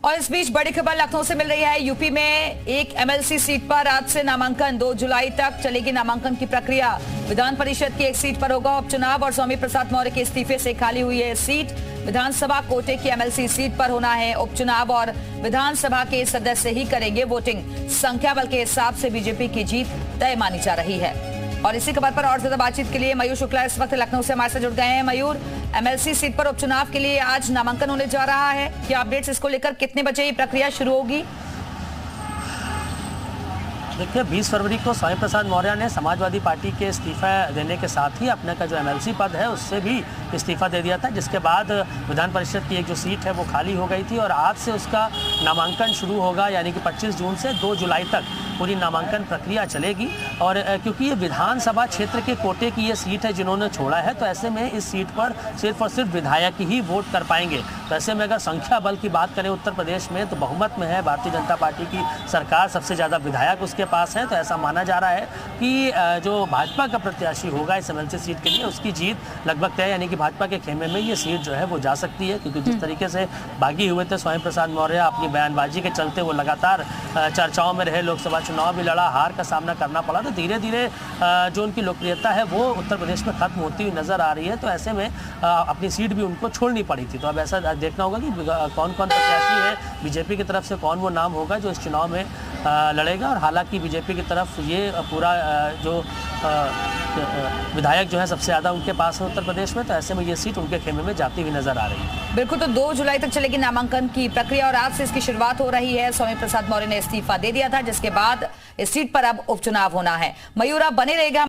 और इस बीच बड़ी खबर लखनऊ से मिल रही है। यूपी में एक एमएलसी सीट पर आज से नामांकन 2 जुलाई तक चलेगी नामांकन की प्रक्रिया। विधान परिषद की एक सीट पर होगा उपचुनाव और स्वामी प्रसाद मौर्य के इस्तीफे से खाली हुई है सीट। विधानसभा कोटे की एमएलसी सीट पर होना है उपचुनाव और विधानसभा के सदस्य ही करेंगे वोटिंग। संख्या बल के हिसाब से बीजेपी की जीत तय मानी जा रही है। और इसी खबर पर और ज्यादा बातचीत के लिए मयूर शुक्ला इस वक्त लखनऊ से हमारे साथ जुड़ गए हैं। मयूर, एमएलसी सीट पर उपचुनाव के लिए आज नामांकन होने जा रहा है, क्या अपडेट्स इसको लेकर, कितने बजे ये प्रक्रिया शुरू होगी? देखिए, 20 फरवरी को स्वामी प्रसाद मौर्य ने समाजवादी पार्टी के इस्तीफा देने के साथ ही अपने का जो एमएलसी पद है उससे भी इस्तीफा दे दिया था, जिसके बाद विधान परिषद की एक जो सीट है वो खाली हो गई थी और आज से उसका नामांकन शुरू होगा। यानी कि 25 जून से 2 जुलाई तक पूरी नामांकन प्रक्रिया चलेगी। और क्योंकि ये विधानसभा क्षेत्र के कोटे की ये सीट है जिन्होंने छोड़ा है, तो ऐसे में इस सीट पर सिर्फ और सिर्फ विधायक ही वोट कर पाएंगे। तो ऐसे में अगर संख्या बल की बात करें उत्तर प्रदेश में, तो बहुमत में है भारतीय जनता पार्टी की सरकार, सबसे ज़्यादा विधायक उसके पास है। तो ऐसा माना जा रहा है कि जो भाजपा का प्रत्याशी होगा इस एमएलसी सीट के लिए, उसकी जीत लगभग तय, यानी कि भाजपा के खेमे में ये सीट जो है वो जा सकती है। क्योंकि जिस तरीके से बागी हुए थे स्वामी प्रसाद मौर्य, अपनी बयानबाजी के चलते वो लगातार चर्चाओं में रहे, लोकसभा चुनाव भी लड़ा, हार का सामना करना पड़ा। तो धीरे धीरे जो उनकी लोकप्रियता है वो उत्तर प्रदेश में खत्म होती हुई नजर आ रही है। तो ऐसे में अपनी सीट भी उनको छोड़नी पड़ी थी। तो अब ऐसा देखना होगा कि कौन कौन प्रत्याशी है, बीजेपी की तरफ से कौन वो नाम होगा जो इस चुनाव में लड़ेगा। और हालांकि बीजेपी की तरफ ये पूरा जो विधायक जो है सबसे ज़्यादा उनके पास है उत्तर प्रदेश में, तो ऐसे में ये सीट उनके खेमे में जाती हुई नजर आ रही है। बिल्कुल, तो 2 जुलाई तक चलेगी नामांकन की प्रक्रिया और आज से इसकी शुरुआत हो रही है। स्वामी प्रसाद मौर्य ने इस्तीफा दे दिया था, जिसके बाद इस सीट पर अब उपचुनाव होना है। मयूर, आप बने रहेगा।